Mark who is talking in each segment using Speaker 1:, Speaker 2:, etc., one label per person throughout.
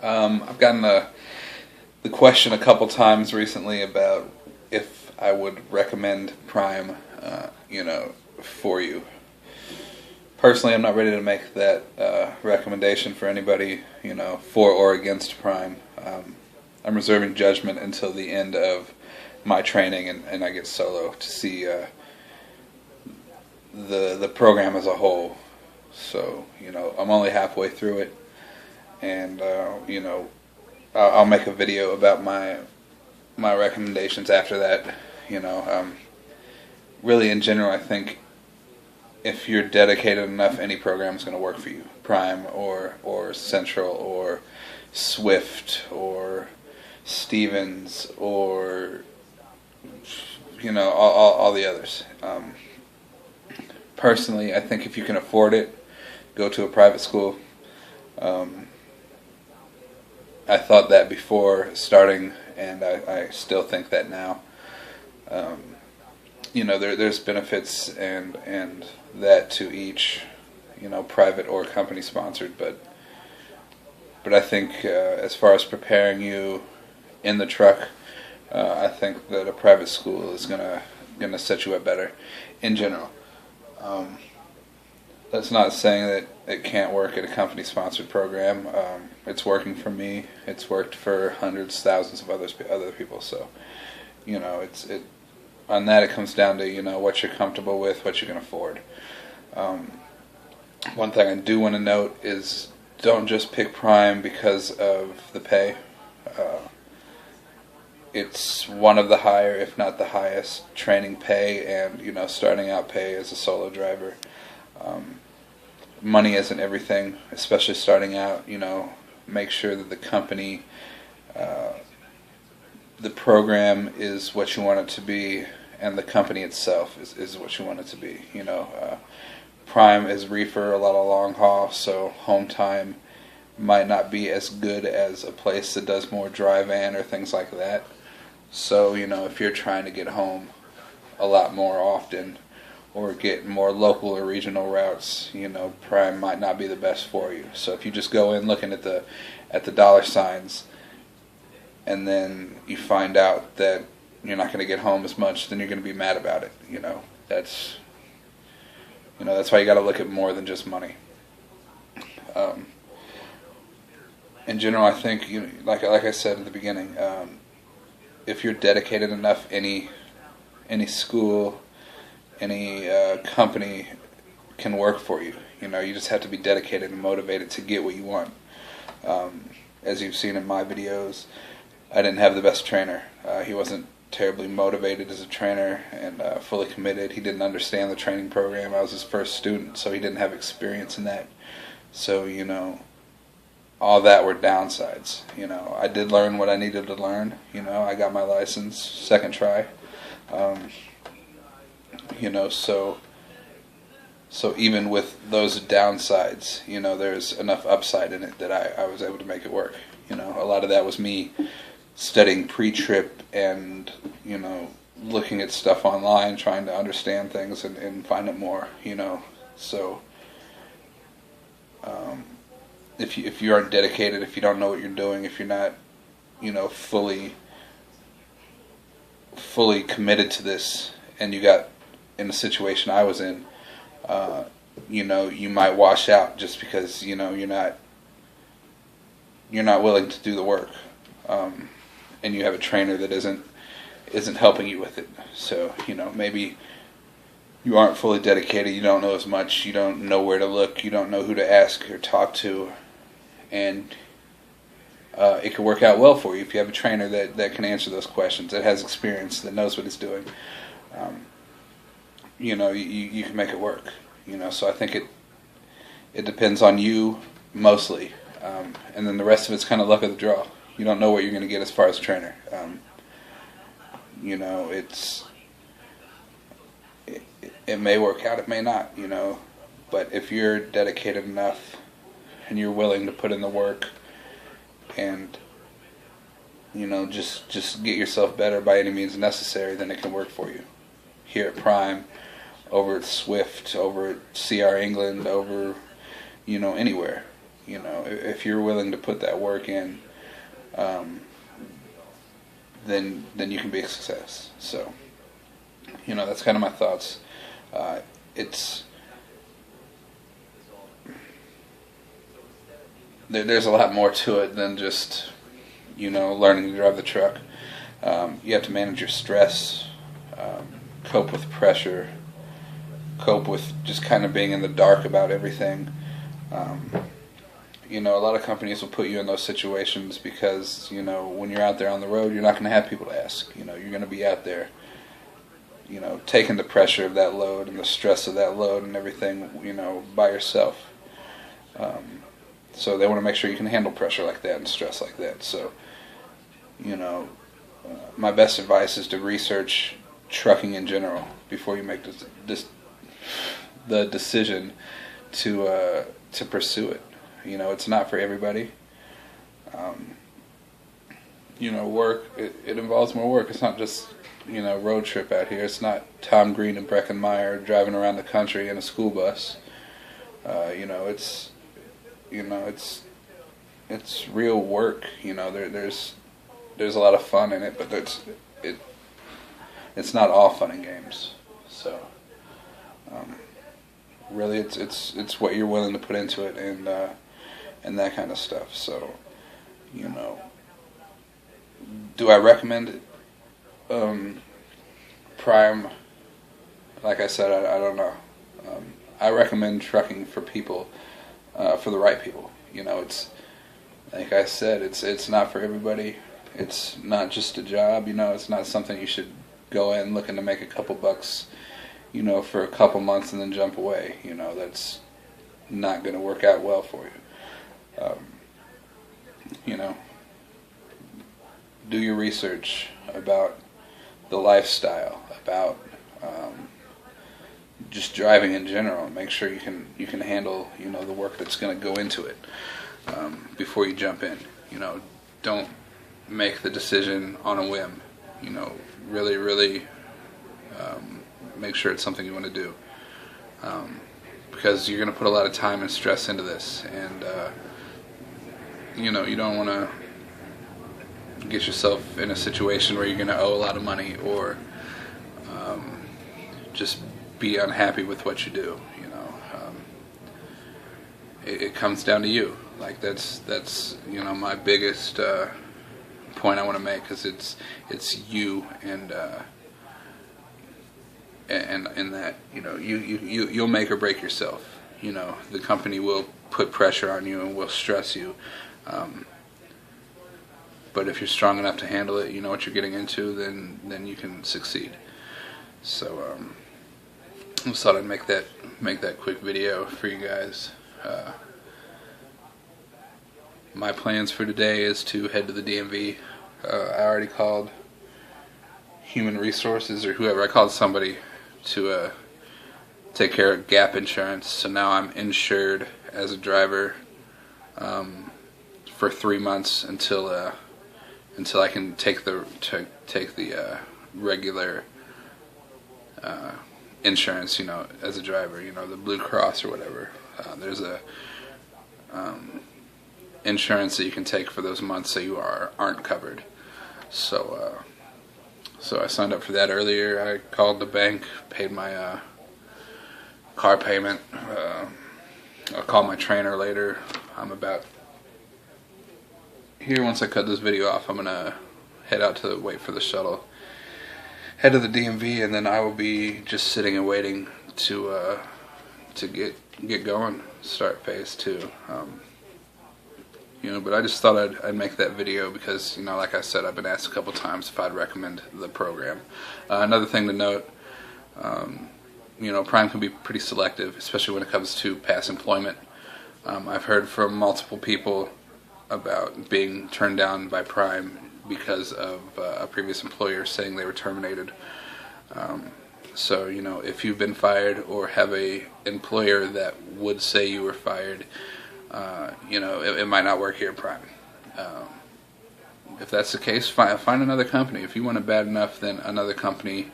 Speaker 1: I've gotten the question a couple times recently about if I would recommend Prime, for you. Personally, I'm not ready to make that recommendation for anybody, for or against Prime. I'm reserving judgment until the end of my training and I get solo to see the program as a whole. So, I'm only halfway through it, and I'll make a video about my recommendations after that. Really in general, I think if you're dedicated enough, any program is going to work for you. Prime or Central or Swift or Stevens or all the others. Personally, I think if you can afford it, go to a private school. I thought that before starting, and I still think that now. There's benefits and that to each, private or company sponsored, but I think as far as preparing you in the truck, I think that a private school is gonna set you up better in general. That's not saying that it can't work at a company-sponsored program. It's working for me. It's worked for hundreds, thousands of other people. So, on that it comes down to what you're comfortable with, what you can afford. One thing I do want to note is don't just pick Prime because of the pay. It's one of the higher, if not the highest, training pay and starting out pay as a solo driver. Money isn't everything, especially starting out. Make sure that the company, the program is what you want it to be, and the company itself is what you want it to be. Prime is reefer, a lot of long haul, so home time might not be as good as a place that does more drive-in or things like that. So, if you're trying to get home a lot more often or get more local or regional routes, Prime might not be the best for you. So if you just go in looking at the dollar signs and then you find out that you're not going to get home as much, then you're going to be mad about it. That's why you got to look at more than just money. In general, I think like I said at the beginning, if you're dedicated enough, any school, any company can work for you. You just have to be dedicated and motivated to get what you want. As you've seen in my videos, I didn't have the best trainer. He wasn't terribly motivated as a trainer and fully committed. He didn't understand the training program. I was his first student, so he didn't have experience in that. So, all that were downsides. I did learn what I needed to learn. I got my license second try. So even with those downsides, there's enough upside in it that I was able to make it work. A lot of that was me studying pre-trip and, looking at stuff online, trying to understand things and find it more, So, if you aren't dedicated, if you don't know what you're doing, if you're not, fully committed to this, and you got in the situation I was in, you might wash out just because you're not willing to do the work, and you have a trainer that isn't helping you with it. So maybe you aren't fully dedicated, you don't know as much, you don't know where to look, you don't know who to ask or talk to, and it could work out well for you if you have a trainer that can answer those questions, that has experience, that knows what he's doing. You can make it work. So I think it depends on you mostly, and then the rest of it's kind of luck of the draw. You don't know what you're going to get as far as a trainer. It may work out, it may not. But if you're dedicated enough and you're willing to put in the work and just get yourself better by any means necessary, then it can work for you. Here at Prime, over at Swift, over at CR England, over anywhere. You know, if you're willing to put that work in, then you can be a success. So, you know, that's kind of my thoughts. It's there's a lot more to it than just, you know, learning to drive the truck. You have to manage your stress, cope with pressure, cope with just kind of being in the dark about everything. You know, a lot of companies will put you in those situations because, you know, when you're out there on the road, you're not going to have people to ask. You know, you're going to be out there, you know, taking the pressure of that load and the stress of that load and everything, you know, by yourself. So they want to make sure you can handle pressure like that and stress like that. So, you know, my best advice is to research trucking in general before you make the decision to pursue it. You know, it's not for everybody. You know, work, it involves more work. It's not just, you know, road trip out here. It's not Tom Green and Breckin Meyer driving around the country in a school bus. You know, it's real work. You know, there's a lot of fun in it, but it's not all fun and games. So, really, it's what you're willing to put into it and that kind of stuff. So, you know, do I recommend Prime? Like I said, I don't know. I recommend trucking for people, for the right people. You know, it's like I said, it's not for everybody. It's not just a job. You know, it's not something you should go in looking to make a couple bucks, you know, for a couple months and then jump away. You know, that's not going to work out well for you. You know, do your research about the lifestyle, about just driving in general. Make sure you can handle, you know, the work that's going to go into it before you jump in. You know, don't make the decision on a whim. You know, really make sure it's something you want to do, because you're going to put a lot of time and stress into this, and you know, you don't want to get yourself in a situation where you're going to owe a lot of money, or just be unhappy with what you do. You know, it comes down to you. Like that's you know, my biggest point I want to make, because it's you, and that, you know, you'll make or break yourself. You know, the company will put pressure on you and will stress you, but if you're strong enough to handle it, you know what you're getting into, then you can succeed. So I just thought I'd make that quick video for you guys. My plans for today is to head to the DMV. I already called Human Resources, or whoever. I called somebody to take care of gap insurance. So now I'm insured as a driver for 3 months until I can take the regular insurance, you know, as a driver. You know, the Blue Cross or whatever. There's a insurance that you can take for those months so you aren't covered. So I signed up for that earlier. I called the bank, paid my car payment. I'll call my trainer later. I'm about here. Once I cut this video off, I'm gonna head out to wait for the shuttle, head to the DMV, and then I will be just sitting and waiting to get going, start phase 2. You know, but I just thought I'd make that video because, you know, like I said, I've been asked a couple times if I'd recommend the program. Another thing to note, you know, Prime can be pretty selective, especially when it comes to past employment. I've heard from multiple people about being turned down by Prime because of a previous employer saying they were terminated. So, you know, if you've been fired or have a employer that would say you were fired, you know, it might not work here at Prime. If that's the case, find another company. If you want it bad enough, then another company,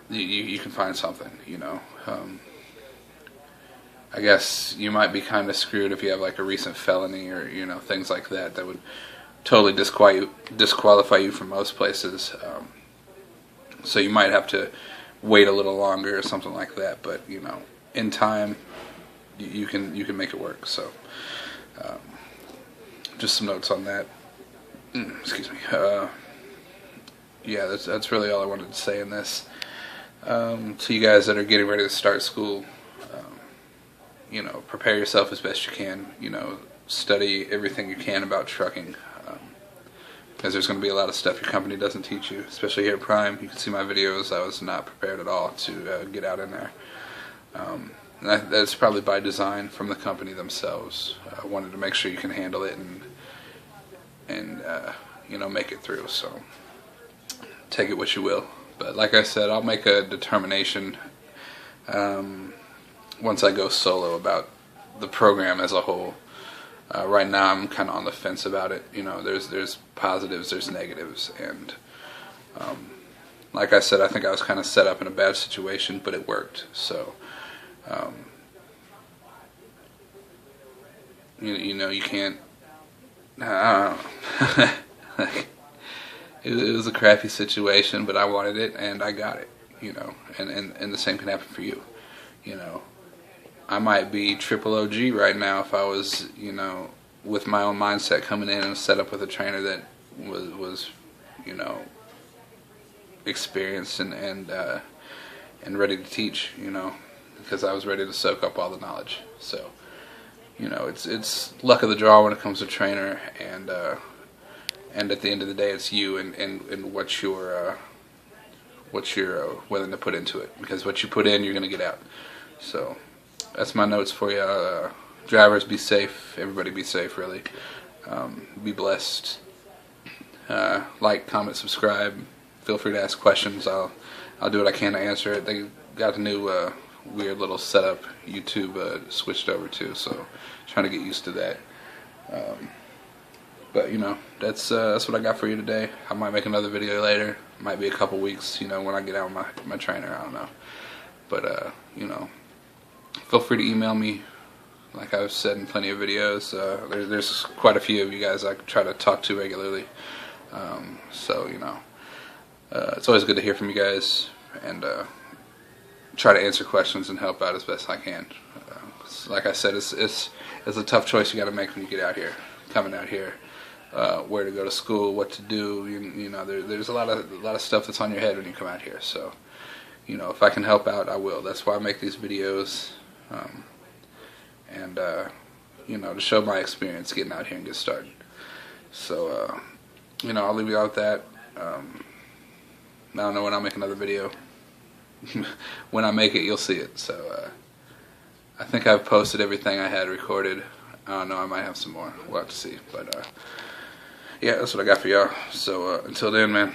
Speaker 1: you can find something, you know. I guess you might be kind of screwed if you have like a recent felony or things like that that would totally disqualify you from most places. So you might have to wait a little longer or something like that. But in time, you can make it work. So just some notes on that. Excuse me. Yeah, that's really all I wanted to say in this. To you guys that are getting ready to start school, prepare yourself as best you can. Study everything you can about trucking, because there's going to be a lot of stuff your company doesn't teach you, especially here at Prime. You can see my videos. I was not prepared at all to get out in there. And that's probably by design from the company themselves. I wanted to make sure you can handle it and make it through. So take it what you will. But like I said, I'll make a determination once I go solo about the program as a whole. Right now I'm kind of on the fence about it. There's positives, there's negatives, and like I said, I think I was kind of set up in a bad situation, but it worked. So you can't, I don't know. It was a crappy situation, but I wanted it and I got it, and the same can happen for you. I might be triple OG right now if I was, with my own mindset coming in and set up with a trainer that was experienced and ready to teach, because I was ready to soak up all the knowledge. So, it's luck of the draw when it comes to trainer, and at the end of the day, it's you and what you're willing to put into it, because what you put in, you're going to get out. So that's my notes for you. Drivers, be safe. Everybody be safe, really. Be blessed. Like, comment, subscribe. Feel free to ask questions. I'll do what I can to answer it. They got a new weird little setup YouTube switched over to, so trying to get used to that. But that's what I got for you today. I might make another video later. Might be a couple weeks, when I get out with my trainer. I don't know. But feel free to email me. Like I've said in plenty of videos, there's quite a few of you guys I try to talk to regularly. So it's always good to hear from you guys, and try to answer questions and help out as best I can. Like I said, it's a tough choice you got to make when you get out here, coming out here. Where to go to school, what to do. There's a lot of stuff that's on your head when you come out here. So, if I can help out, I will. That's why I make these videos, and to show my experience getting out here and get started. So, I'll leave you out with that. I don't know when I'll make another video. When I make it, you'll see it. So, I think I've posted everything I had recorded. I don't know, I might have some more. We'll have to see. But, yeah, that's what I got for y'all. So, until then, man.